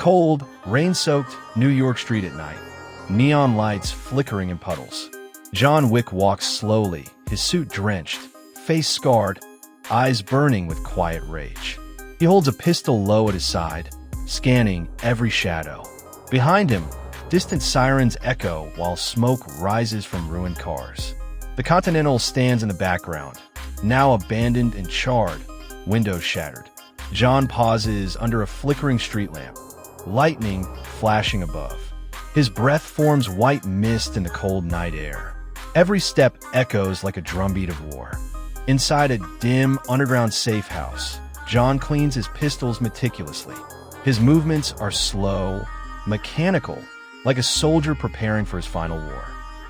cold, rain-soaked New York street at night. Neon lights flickering in puddles. John Wick walks slowly, his suit drenched, face scarred, eyes burning with quiet rage. He holds a pistol low at his side, scanning every shadow. Behind him, distant sirens echo while smoke rises from ruined cars. The Continental stands in the background, now abandoned and charred, windows shattered. John pauses under a flickering street lamp, lightning flashing above. His breath forms white mist in the cold night air. Every step echoes like a drumbeat of war. Inside a dim, underground safe house, John cleans his pistols meticulously. His movements are slow, mechanical, like a soldier preparing for his final war.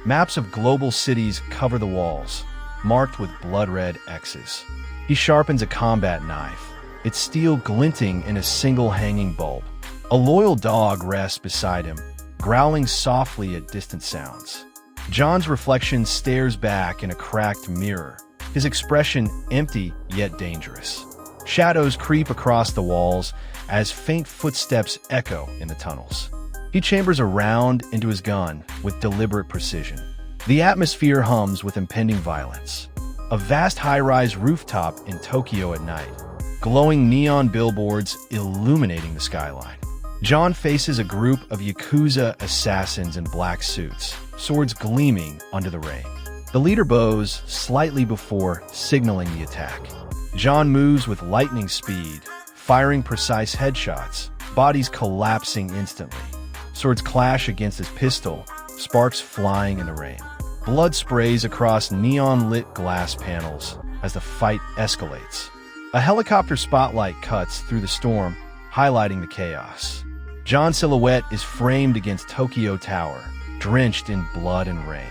Maps of global cities cover the walls, marked with blood-red X's. He sharpens a combat knife, its steel glinting in a single hanging bulb. A loyal dog rests beside him, growling softly at distant sounds. John's reflection stares back in a cracked mirror, his expression empty yet dangerous. Shadows creep across the walls as faint footsteps echo in the tunnels. He chambers a round into his gun with deliberate precision. The atmosphere hums with impending violence. A vast high-rise rooftop in Tokyo at night, glowing neon billboards illuminating the skyline. John faces a group of Yakuza assassins in black suits, swords gleaming under the rain. The leader bows slightly before signaling the attack. John moves with lightning speed, firing precise headshots, bodies collapsing instantly. Swords clash against his pistol, sparks flying in the rain. Blood sprays across neon-lit glass panels as the fight escalates. A helicopter spotlight cuts through the storm, highlighting the chaos. John's silhouette is framed against Tokyo Tower, drenched in blood and rain.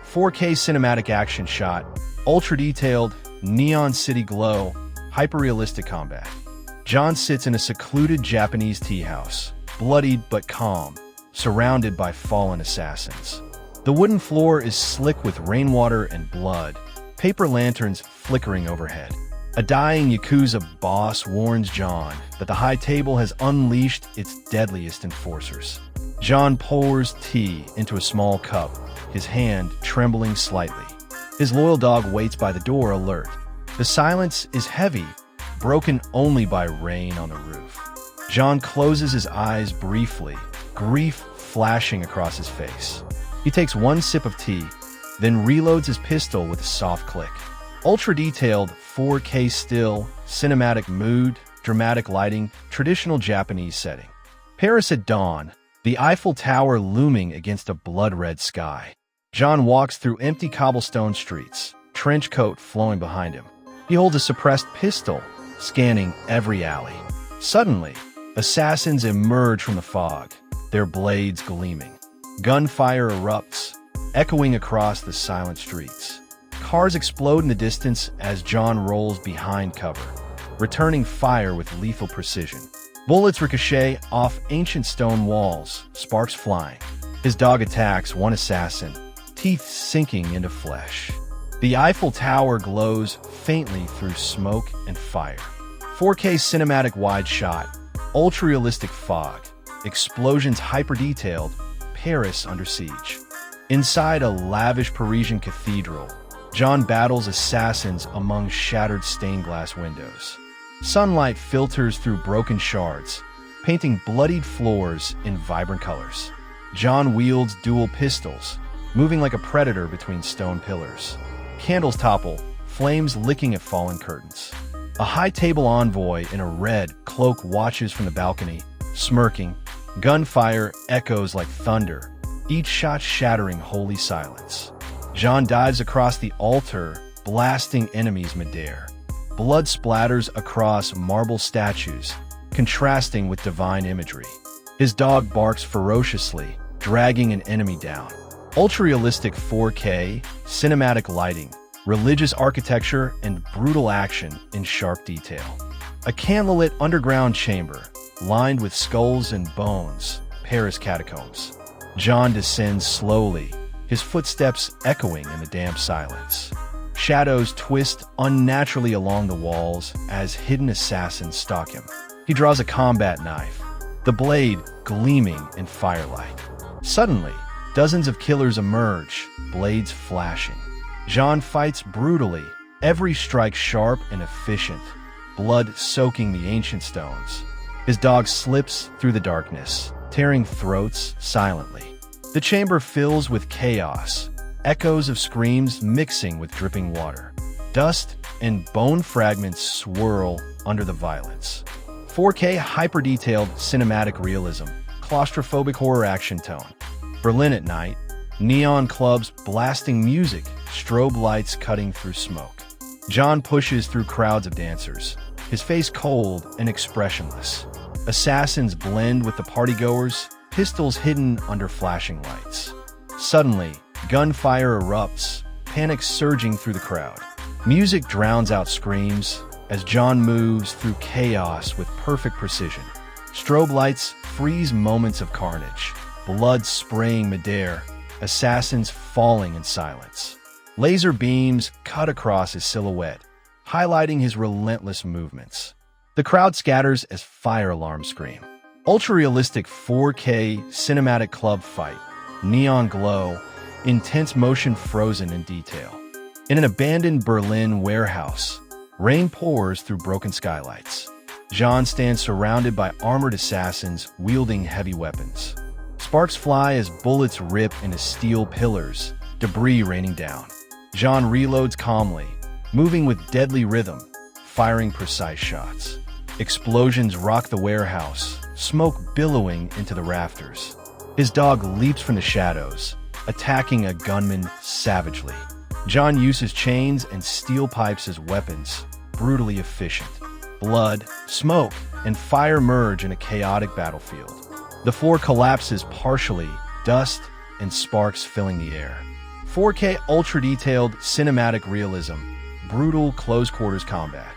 4K cinematic action shot, ultra-detailed, neon city glow, hyper-realistic combat. John sits in a secluded Japanese tea house, bloodied but calm, surrounded by fallen assassins. The wooden floor is slick with rainwater and blood, paper lanterns flickering overhead. A dying Yakuza boss warns John that the high table has unleashed its deadliest enforcers. John pours tea into a small cup, his hand trembling slightly. His loyal dog waits by the door, alert. The silence is heavy, broken only by rain on the roof. John closes his eyes briefly, grief flashing across his face. He takes one sip of tea, then reloads his pistol with a soft click. Ultra-detailed 4K still, cinematic mood, dramatic lighting, traditional Japanese setting. Paris at dawn, the Eiffel Tower looming against a blood-red sky. John walks through empty cobblestone streets, trench coat flowing behind him. He holds a suppressed pistol, scanning every alley. Suddenly, assassins emerge from the fog, their blades gleaming. Gunfire erupts, echoing across the silent streets. Cars explode in the distance as John rolls behind cover, returning fire with lethal precision. Bullets ricochet off ancient stone walls, sparks flying. His dog attacks one assassin, teeth sinking into flesh. The Eiffel Tower glows faintly through smoke and fire. 4K cinematic wide shot, ultra-realistic fog, explosions hyper-detailed, Paris under siege. Inside a lavish Parisian cathedral, John battles assassins among shattered stained glass windows. Sunlight filters through broken shards, painting bloodied floors in vibrant colors. John wields dual pistols, moving like a predator between stone pillars. Candles topple, flames licking at fallen curtains. A high-table envoy in a red cloak watches from the balcony, smirking. Gunfire echoes like thunder, each shot shattering holy silence. John dives across the altar, blasting enemies midair. Blood splatters across marble statues, contrasting with divine imagery. His dog barks ferociously, dragging an enemy down. Ultra-realistic 4K, cinematic lighting, religious architecture, and brutal action in sharp detail. A candlelit underground chamber, lined with skulls and bones, Paris catacombs. John descends slowly, his footsteps echoing in the damp silence. Shadows twist unnaturally along the walls as hidden assassins stalk him. He draws a combat knife, the blade gleaming in firelight. Suddenly, dozens of killers emerge, blades flashing. John fights brutally, every strike sharp and efficient, blood soaking the ancient stones. His dog slips through the darkness, tearing throats silently. The chamber fills with chaos, echoes of screams mixing with dripping water. Dust and bone fragments swirl under the violence. 4K hyper-detailed cinematic realism, claustrophobic horror action tone. Berlin at night, neon clubs blasting music, strobe lights cutting through smoke. John pushes through crowds of dancers, his face cold and expressionless. Assassins blend with the partygoers, pistols hidden under flashing lights. Suddenly, gunfire erupts, panic surging through the crowd. Music drowns out screams as John moves through chaos with perfect precision. Strobe lights freeze moments of carnage, blood spraying midair, assassins falling in silence. Laser beams cut across his silhouette, highlighting his relentless movements. The crowd scatters as fire alarms scream. Ultra-realistic 4K cinematic club fight, neon glow, intense motion frozen in detail. In an abandoned Berlin warehouse, rain pours through broken skylights. John stands surrounded by armored assassins wielding heavy weapons. Sparks fly as bullets rip into steel pillars, debris raining down. John reloads calmly, moving with deadly rhythm, firing precise shots. Explosions rock the warehouse, smoke billowing into the rafters. His dog leaps from the shadows, attacking a gunman savagely. John uses chains and steel pipes as weapons, brutally efficient. Blood, smoke, and fire merge in a chaotic battlefield. The floor collapses partially, dust and sparks filling the air. 4K ultra-detailed cinematic realism, brutal close-quarters combat.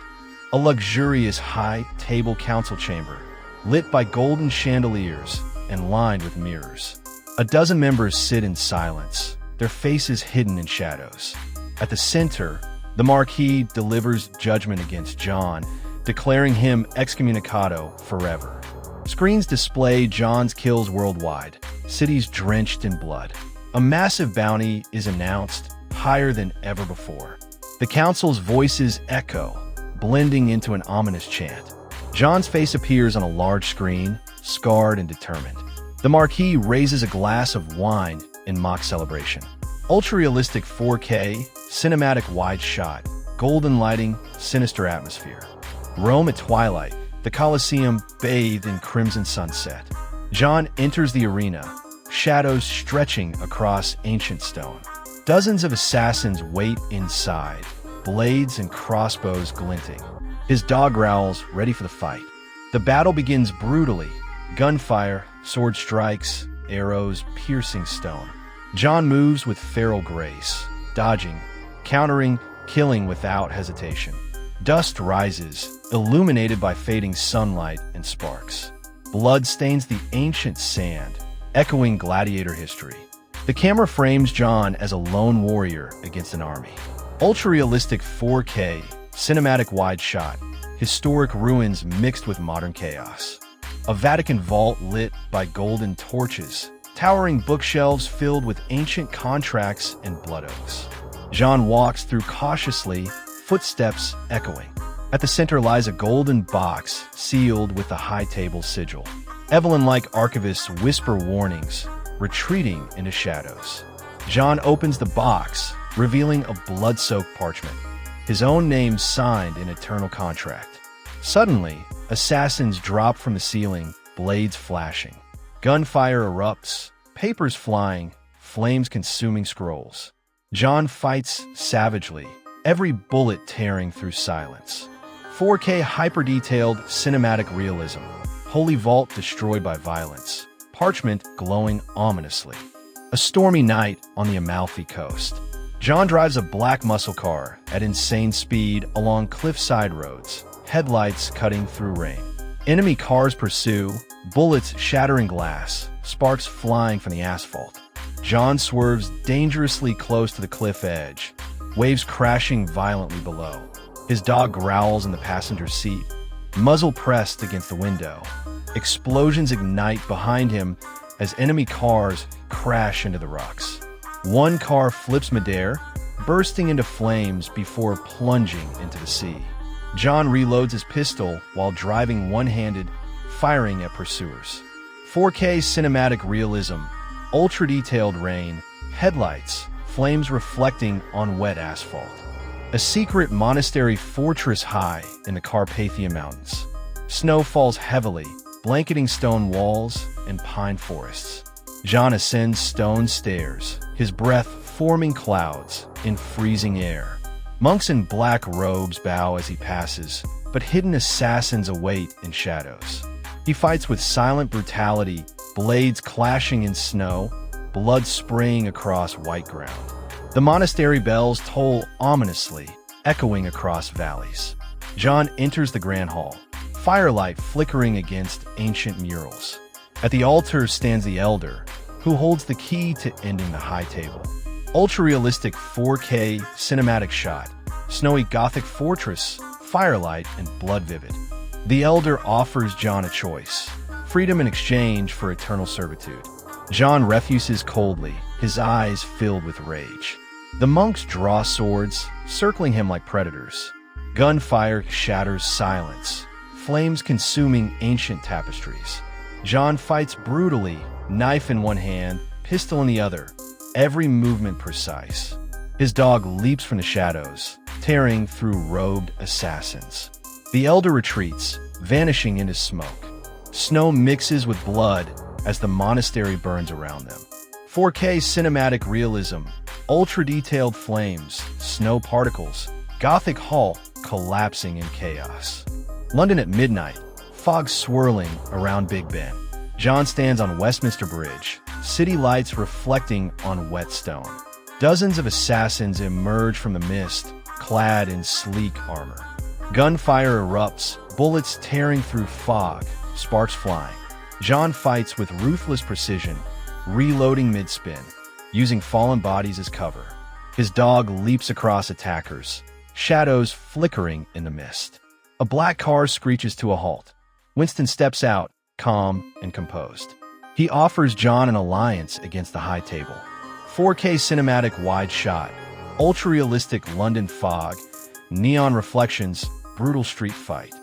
A luxurious high-table council chamber, lit by golden chandeliers and lined with mirrors. A dozen members sit in silence, their faces hidden in shadows. At the center, the Marquis delivers judgment against John, declaring him excommunicado forever. Screens display John's kills worldwide, cities drenched in blood. A massive bounty is announced, higher than ever before. The council's voices echo, blending into an ominous chant. John's face appears on a large screen, scarred and determined. The Marquis raises a glass of wine in mock celebration. Ultra-realistic 4K, cinematic wide shot, golden lighting, sinister atmosphere. Rome at twilight, the Colosseum bathed in crimson sunset. John enters the arena, shadows stretching across ancient stone. Dozens of assassins wait inside, blades and crossbows glinting. His dog growls, ready for the fight. The battle begins brutally. Gunfire, sword strikes, arrows piercing stone. John moves with feral grace, dodging, countering, killing without hesitation. Dust rises, illuminated by fading sunlight and sparks. Blood stains the ancient sand, echoing gladiator history. The camera frames John as a lone warrior against an army. Ultra-realistic 4K, cinematic wide shot, historic ruins mixed with modern chaos. A Vatican vault lit by golden torches, towering bookshelves filled with ancient contracts and blood oaths. John walks through cautiously, footsteps echoing. At the center lies a golden box sealed with the high table sigil. Evelyn-like archivists whisper warnings, retreating into shadows. John opens the box, revealing a blood-soaked parchment, his own name signed in eternal contract. Suddenly, assassins drop from the ceiling, blades flashing. Gunfire erupts, papers flying, flames consuming scrolls. John fights savagely, every bullet tearing through silence. 4K hyper-detailed cinematic realism, holy vault destroyed by violence, parchment glowing ominously. A stormy night on the Amalfi Coast. John drives a black muscle car at insane speed along cliffside roads, headlights cutting through rain. Enemy cars pursue, bullets shattering glass, sparks flying from the asphalt. John swerves dangerously close to the cliff edge, waves crashing violently below. His dog growls in the passenger seat, muzzle pressed against the window. Explosions ignite behind him as enemy cars crash into the rocks. One car flips midair, bursting into flames before plunging into the sea. John reloads his pistol while driving one-handed, firing at pursuers. 4K cinematic realism, ultra-detailed rain, headlights, flames reflecting on wet asphalt. A secret monastery fortress high in the Carpathian Mountains. Snow falls heavily, blanketing stone walls and pine forests. John ascends stone stairs, his breath forming clouds in freezing air. Monks in black robes bow as he passes, but hidden assassins await in shadows. He fights with silent brutality, blades clashing in snow, blood spraying across white ground. The monastery bells toll ominously, echoing across valleys. John enters the grand hall, firelight flickering against ancient murals. At the altar stands the elder, who holds the key to ending the high table. Ultra-realistic 4K cinematic shot, snowy Gothic fortress, firelight, and blood vivid. The elder offers John a choice: freedom in exchange for eternal servitude. John refuses coldly, his eyes filled with rage. The monks draw swords, circling him like predators. Gunfire shatters silence, flames consuming ancient tapestries. John fights brutally, knife in one hand, pistol in the other, every movement precise. His dog leaps from the shadows, tearing through robed assassins. The elder retreats, vanishing into smoke. Snow mixes with blood as the monastery burns around them. 4K cinematic realism, ultra-detailed flames, snow particles, Gothic hall collapsing in chaos. London at midnight, fog swirling around Big Ben. John stands on Westminster Bridge, city lights reflecting on wet stone. Dozens of assassins emerge from the mist, clad in sleek armor. Gunfire erupts, bullets tearing through fog, sparks flying. John fights with ruthless precision, reloading mid-spin, using fallen bodies as cover. His dog leaps across attackers, shadows flickering in the mist. A black car screeches to a halt. Winston steps out, calm and composed. He offers John an alliance against the High Table. 4K cinematic wide shot, ultra-realistic London fog, neon reflections, brutal street fight.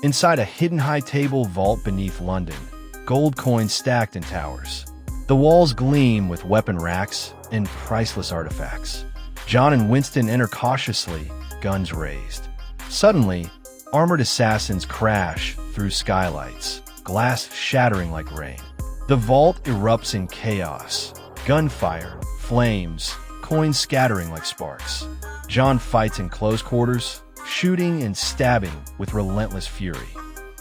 Inside a hidden High Table vault beneath London, gold coins stacked in towers. The walls gleam with weapon racks and priceless artifacts. John and Winston enter cautiously, guns raised. Suddenly, armored assassins crash through skylights, glass shattering like rain. The vault erupts in chaos, gunfire, flames, coins scattering like sparks. John fights in close quarters, shooting and stabbing with relentless fury.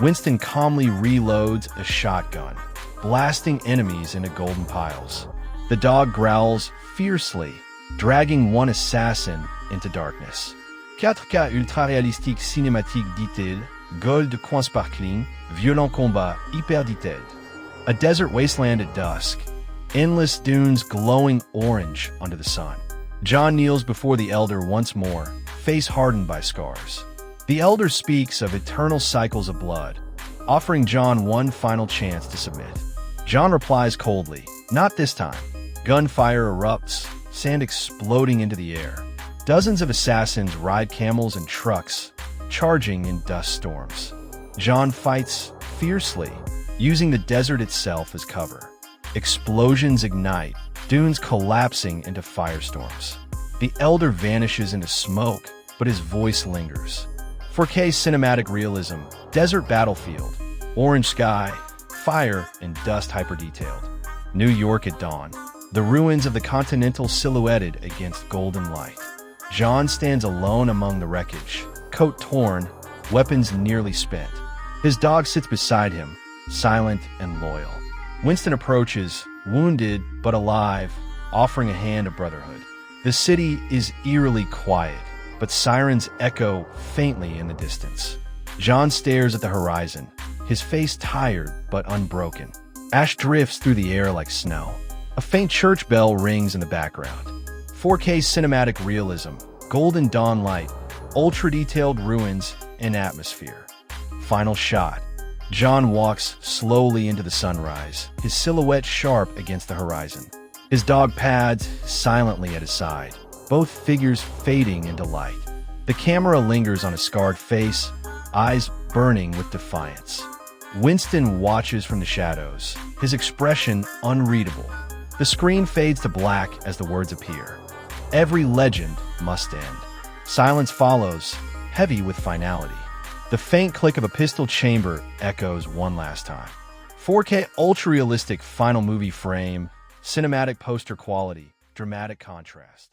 Winston calmly reloads a shotgun, blasting enemies into golden piles. The dog growls fiercely, dragging one assassin into darkness. 4K ultra-réalistique cinématique detail, gold coin sparkling, violent combat hyper detailed. A desert wasteland at dusk, endless dunes glowing orange under the sun. John kneels before the elder once more, face hardened by scars. The elder speaks of eternal cycles of blood, offering John one final chance to submit. John replies coldly, "Not this time." Gunfire erupts, sand exploding into the air. Dozens of assassins ride camels and trucks, charging in dust storms. John fights fiercely, using the desert itself as cover. Explosions ignite, dunes collapsing into firestorms. The elder vanishes into smoke, but his voice lingers. 4K cinematic realism, desert battlefield, orange sky, fire and dust hyper-detailed. New York at dawn, the ruins of the Continental silhouetted against golden light. John stands alone among the wreckage, coat torn, weapons nearly spent. His dog sits beside him, silent and loyal. Winston approaches, wounded but alive, offering a hand of brotherhood. The city is eerily quiet, but sirens echo faintly in the distance. John stares at the horizon, his face tired but unbroken. Ash drifts through the air like snow. A faint church bell rings in the background. 4K cinematic realism, golden dawn light, ultra-detailed ruins and atmosphere. Final shot. John walks slowly into the sunrise, his silhouette sharp against the horizon. His dog pads silently at his side, both figures fading into light. The camera lingers on his scarred face, eyes burning with defiance. Winston watches from the shadows, his expression unreadable. The screen fades to black as the words appear. Every legend must end. Silence follows, heavy with finality. The faint click of a pistol chamber echoes one last time. 4K ultra-realistic final movie frame, cinematic poster quality, dramatic contrast.